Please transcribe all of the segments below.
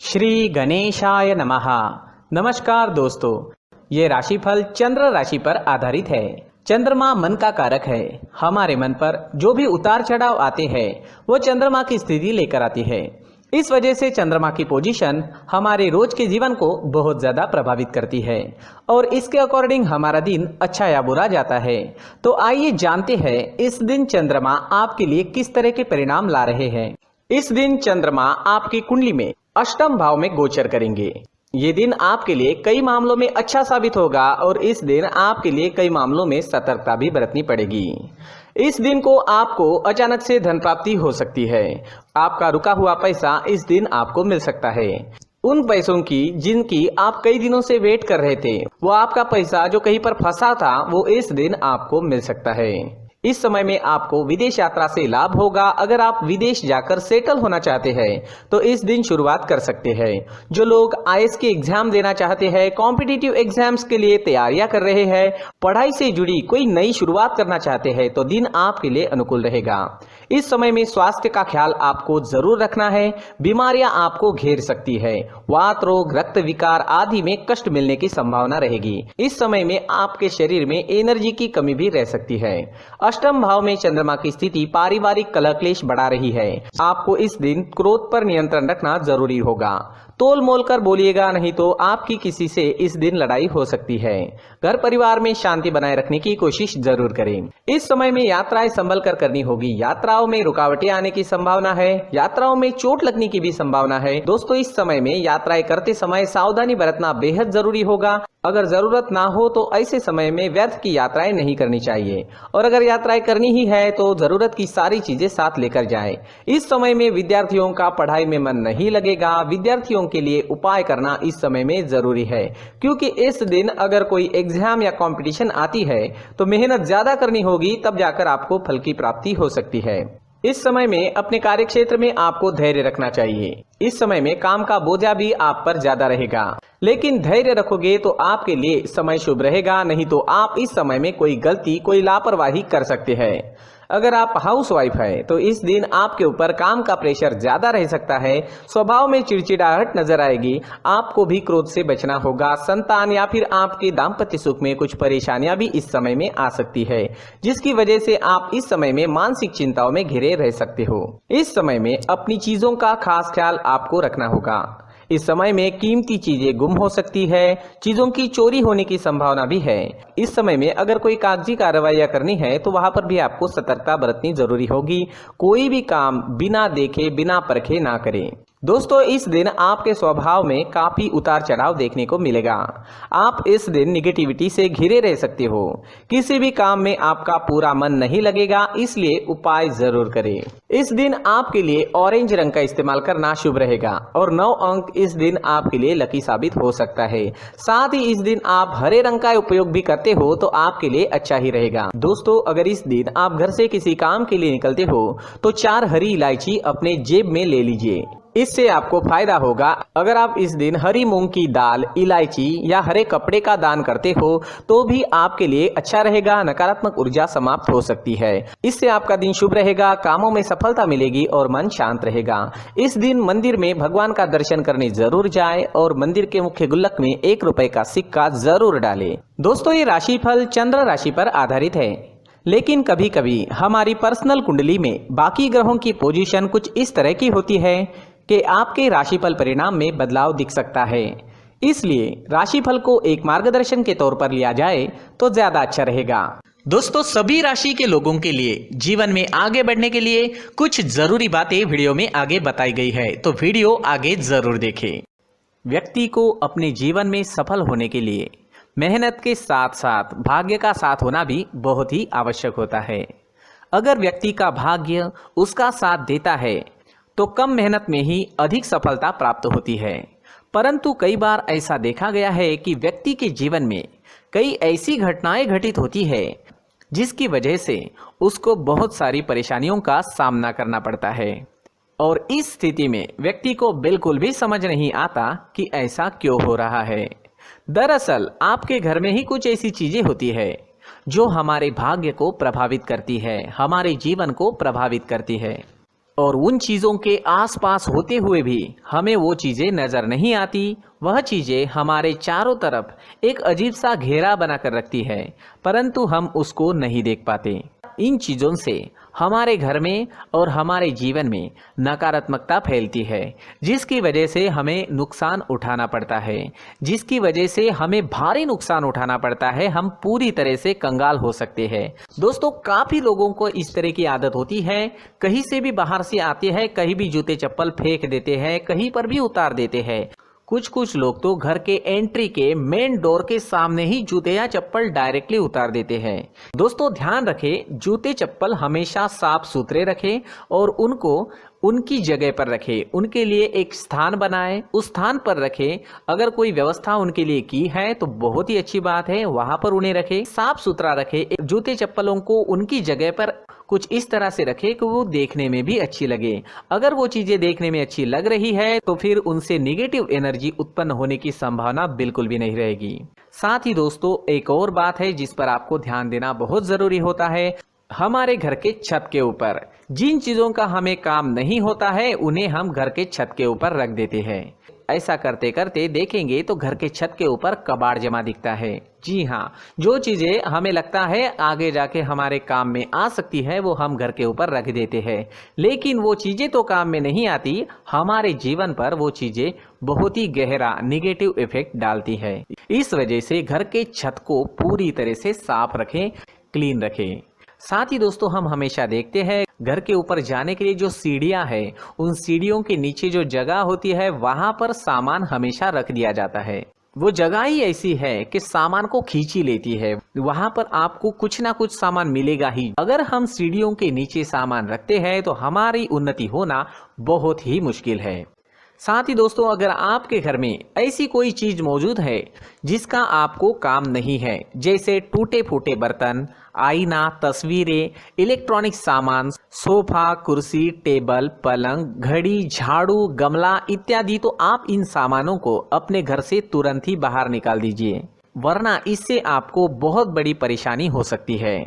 श्री गणेशाय नमः। नमस्कार दोस्तों, ये राशिफल चंद्र राशि पर आधारित है। चंद्रमा मन का कारक है। हमारे मन पर जो भी उतार चढ़ाव आते हैं वो चंद्रमा की स्थिति लेकर आती है। इस वजह से चंद्रमा की पोजीशन हमारे रोज के जीवन को बहुत ज्यादा प्रभावित करती है और इसके अकॉर्डिंग हमारा दिन अच्छा या बुरा जाता है। तो आइए जानते हैं इस दिन चंद्रमा आपके लिए किस तरह के परिणाम ला रहे हैं। इस दिन चंद्रमा आपकी कुंडली में अष्टम भाव में गोचर करेंगे। ये दिन आपके लिए कई मामलों में अच्छा साबित होगा और इस दिन आपके लिए कई मामलों में सतर्कता भी बरतनी पड़ेगी। इस दिन को आपको अचानक से धन प्राप्ति हो सकती है। आपका रुका हुआ पैसा इस दिन आपको मिल सकता है। उन पैसों की जिनकी आप कई दिनों से वेट कर रहे थे, वो आपका पैसा जो कहीं पर फंसा था वो इस दिन आपको मिल सकता है। इस समय में आपको विदेश यात्रा से लाभ होगा। अगर आप विदेश जाकर सेटल होना चाहते हैं तो इस दिन शुरुआत कर सकते हैं। जो लोग आईएएस के एग्जाम देना चाहते हैं, कॉम्पिटिटिव एग्जाम्स के लिए तैयारियां कर रहे हैं, पढ़ाई से जुड़ी कोई नई शुरुआत करना चाहते हैं तो दिन आपके लिए अनुकूल रहेगा। इस समय में स्वास्थ्य का ख्याल आपको जरूर रखना है। बीमारियां आपको घेर सकती है। वात रोग, रक्त विकार आदि में कष्ट मिलने की संभावना रहेगी। इस समय में आपके शरीर में एनर्जी की कमी भी रह सकती है। अष्टम भाव में चंद्रमा की स्थिति पारिवारिक कलह क्लेश बढ़ा रही है। आपको इस दिन क्रोध पर नियंत्रण रखना जरूरी होगा। तोल मोल कर बोलिएगा, नहीं तो आपकी किसी से इस दिन लड़ाई हो सकती है। घर परिवार में शांति बनाए रखने की कोशिश जरूर करें। इस समय में यात्राएं संभल कर करनी होगी। यात्राओं में रुकावटें आने की संभावना है। यात्राओं में चोट लगने की भी संभावना है। दोस्तों, इस समय में यात्राएं करते समय सावधानी बरतना बेहद जरूरी होगा। अगर जरूरत ना हो तो ऐसे समय में व्यर्थ की यात्राएं नहीं करनी चाहिए और अगर यात्राएं करनी ही है तो जरूरत की सारी चीजें साथ लेकर जाएं। इस समय में विद्यार्थियों का पढ़ाई में मन नहीं लगेगा। विद्यार्थियों के लिए उपाय करना इस समय में जरूरी है, क्योंकि इस दिन अगर कोई एग्जाम या कंपटीशन आती है तो मेहनत ज्यादा करनी होगी, तब जाकर आपको फल की प्राप्ति हो सकती है। इस समय में अपने कार्य क्षेत्र में आपको धैर्य रखना चाहिए। इस समय में काम का बोझा भी आप पर ज्यादा रहेगा, लेकिन धैर्य रखोगे तो आपके लिए समय शुभ रहेगा। नहीं तो आप इस समय में कोई गलती, कोई लापरवाही कर सकते हैं। अगर आप हाउसवाइफ है तो इस दिन आपके ऊपर काम का प्रेशर ज्यादा रह सकता है। स्वभाव में चिड़चिड़ाहट नजर आएगी। आपको भी क्रोध से बचना होगा। संतान या फिर आपके दाम्पत्य सुख में कुछ परेशानियां भी इस समय में आ सकती है, जिसकी वजह से आप इस समय में मानसिक चिंताओं में घिरे रह सकते हो। इस समय में अपनी चीजों का खास ख्याल आपको रखना होगा। इस समय में कीमती चीजें गुम हो सकती है। चीजों की चोरी होने की संभावना भी है। इस समय में अगर कोई कागजी कार्रवाइयां करनी है तो वहां पर भी आपको सतर्कता बरतनी जरूरी होगी। कोई भी काम बिना देखे, बिना परखे ना करें। दोस्तों, इस दिन आपके स्वभाव में काफी उतार चढ़ाव देखने को मिलेगा। आप इस दिन निगेटिविटी से घिरे रह सकते हो। किसी भी काम में आपका पूरा मन नहीं लगेगा, इसलिए उपाय जरूर करें। इस दिन आपके लिए ऑरेंज रंग का इस्तेमाल करना शुभ रहेगा और 9 अंक इस दिन आपके लिए लकी साबित हो सकता है। साथ ही इस दिन आप हरे रंग का उपयोग भी करते हो तो आपके लिए अच्छा ही रहेगा। दोस्तों, अगर इस दिन आप घर से किसी काम के लिए निकलते हो तो 4 हरी इलायची अपने जेब में ले लीजिए। इससे आपको फायदा होगा। अगर आप इस दिन हरी मूंग की दाल, इलायची या हरे कपड़े का दान करते हो तो भी आपके लिए अच्छा रहेगा। नकारात्मक ऊर्जा समाप्त हो सकती है। इससे आपका दिन शुभ रहेगा, कामों में सफलता मिलेगी और मन शांत रहेगा। इस दिन मंदिर में भगवान का दर्शन करने जरूर जाए और मंदिर के मुख्य गुल्लक में 1 रुपए का सिक्का जरूर डालें। दोस्तों, ये राशिफल चंद्र राशि पर आधारित है, लेकिन कभी कभी हमारी पर्सनल कुंडली में बाकी ग्रहों की पोजीशन कुछ इस तरह की होती है कि आपके राशिफल परिणाम में बदलाव दिख सकता है। इसलिए राशिफल को एक मार्गदर्शन के तौर पर लिया जाए तो ज्यादा अच्छा रहेगा। दोस्तों, सभी राशि के लोगों के लिए जीवन में आगे बढ़ने के लिए कुछ जरूरी बातें वीडियो में आगे बताई गई है, तो वीडियो आगे जरूर देखें। व्यक्ति को अपने जीवन में सफल होने के लिए मेहनत के साथ साथ भाग्य का साथ होना भी बहुत ही आवश्यक होता है। अगर व्यक्ति का भाग्य उसका साथ देता है तो कम मेहनत में ही अधिक सफलता प्राप्त होती है। परंतु कई बार ऐसा देखा गया है कि व्यक्ति के जीवन में कई ऐसी घटनाएं घटित होती है जिसकी वजह से उसको बहुत सारी परेशानियों का सामना करना पड़ता है और इस स्थिति में व्यक्ति को बिल्कुल भी समझ नहीं आता कि ऐसा क्यों हो रहा है। दरअसल आपके घर में ही कुछ ऐसी चीजें होती है जो हमारे भाग्य को प्रभावित करती है, हमारे जीवन को प्रभावित करती है। और उन चीज़ों के आसपास होते हुए भी हमें वो चीज़ें नज़र नहीं आती। वह चीज़ें हमारे चारों तरफ एक अजीब सा घेरा बनाकर रखती है, परंतु हम उसको नहीं देख पाते। इन चीज़ों से हमारे घर में और हमारे जीवन में नकारात्मकता फैलती है, जिसकी वजह से हमें नुकसान उठाना पड़ता है, जिसकी वजह से हमें भारी नुकसान उठाना पड़ता है। हम पूरी तरह से कंगाल हो सकते हैं। दोस्तों, काफ़ी लोगों को इस तरह की आदत होती है, कहीं से भी बाहर से आते हैं, कहीं भी जूते चप्पल फेंक देते हैं, कहीं पर भी उतार देते हैं। कुछ लोग तो घर के एंट्री के मेन डोर के सामने ही जूते या चप्पल डायरेक्टली उतार देते हैं। दोस्तों, ध्यान रखें, जूते चप्पल हमेशा साफ सुथरे रखें और उनको उनकी जगह पर रखें। उनके लिए एक स्थान बनाएं, उस स्थान पर रखें। अगर कोई व्यवस्था उनके लिए की है तो बहुत ही अच्छी बात है, वहां पर उन्हें रखें, साफ सुथरा रखें। जूते चप्पलों को उनकी जगह पर कुछ इस तरह से रखें कि वो देखने में भी अच्छी लगे। अगर वो चीजें देखने में अच्छी लग रही है तो फिर उनसे नेगेटिव एनर्जी उत्पन्न होने की संभावना बिल्कुल भी नहीं रहेगी। साथ ही दोस्तों, एक और बात है जिस पर आपको ध्यान देना बहुत जरूरी होता है। हमारे घर के छत के ऊपर जिन चीजों का हमें काम नहीं होता है उन्हें हम घर के छत के ऊपर रख देते हैं। ऐसा करते करते देखेंगे तो घर के छत के ऊपर कबाड़ जमा दिखता है। जी हाँ, जो चीजें हमें लगता है आगे जाके हमारे काम में आ सकती है वो हम घर के ऊपर रख देते हैं, लेकिन वो चीजें तो काम में नहीं आती, हमारे जीवन पर वो चीजें बहुत ही गहरा निगेटिव इफेक्ट डालती है। इस वजह से घर के छत को पूरी तरह से साफ रखें, क्लीन रखें। साथ ही दोस्तों, हम हमेशा देखते हैं घर के ऊपर जाने के लिए जो सीढ़ियां हैं, उन सीढ़ियों के नीचे जो जगह होती है वहां पर सामान हमेशा रख दिया जाता है। वो जगह ही ऐसी है कि सामान को खींची लेती है, वहां पर आपको कुछ ना कुछ सामान मिलेगा ही। अगर हम सीढ़ियों के नीचे सामान रखते हैं तो हमारी उन्नति होना बहुत ही मुश्किल है। साथ ही दोस्तों, अगर आपके घर में ऐसी कोई चीज मौजूद है जिसका आपको काम नहीं है, जैसे टूटे फूटे बर्तन, आईना, तस्वीरें, इलेक्ट्रॉनिक सामान, सोफा, कुर्सी, टेबल, पलंग, घड़ी, झाड़ू, गमला इत्यादि, तो आप इन सामानों को अपने घर से तुरंत ही बाहर निकाल दीजिए, वरना इससे आपको बहुत बड़ी परेशानी हो सकती है।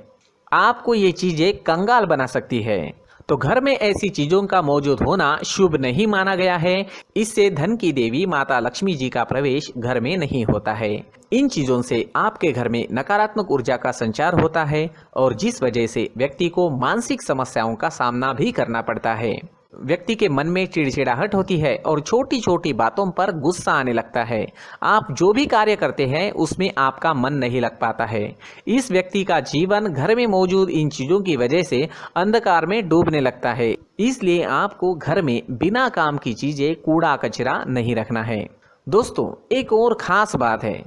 आपको ये चीजें कंगाल बना सकती है। तो घर में ऐसी चीजों का मौजूद होना शुभ नहीं माना गया है। इससे धन की देवी माता लक्ष्मी जी का प्रवेश घर में नहीं होता है। इन चीजों से आपके घर में नकारात्मक ऊर्जा का संचार होता है और जिस वजह से व्यक्ति को मानसिक समस्याओं का सामना भी करना पड़ता है। व्यक्ति के मन में चिड़चिड़ाहट होती है और छोटी छोटी बातों पर गुस्सा आने लगता है। आप जो भी कार्य करते हैं उसमें आपका मन नहीं लग पाता है। इस व्यक्ति का जीवन घर में मौजूद इन चीजों की वजह से अंधकार में डूबने लगता है। इसलिए आपको घर में बिना काम की चीजें, कूड़ा कचरा नहीं रखना है। दोस्तों, एक और खास बात है,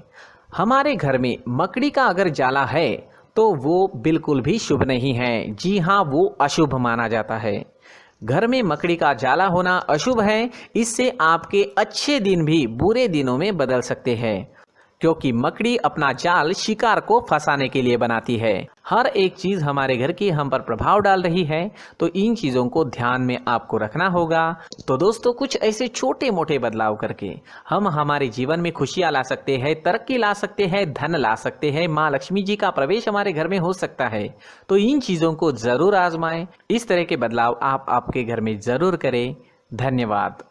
हमारे घर में मकड़ी का अगर जाला है तो वो बिल्कुल भी शुभ नहीं है। जी हाँ, वो अशुभ माना जाता है। घर में मकड़ी का जाला होना अशुभ है। इससे आपके अच्छे दिन भी बुरे दिनों में बदल सकते हैं, क्योंकि मकड़ी अपना जाल शिकार को फंसाने के लिए बनाती है। हर एक चीज हमारे घर की हम पर प्रभाव डाल रही है, तो इन चीजों को ध्यान में आपको रखना होगा। तो दोस्तों, कुछ ऐसे छोटे मोटे बदलाव करके हम हमारे जीवन में खुशियां ला सकते हैं, तरक्की ला सकते हैं, धन ला सकते हैं, माँ लक्ष्मी जी का प्रवेश हमारे घर में हो सकता है। तो इन चीजों को जरूर आजमाएं। इस तरह के बदलाव आप आपके घर में जरूर करें। धन्यवाद।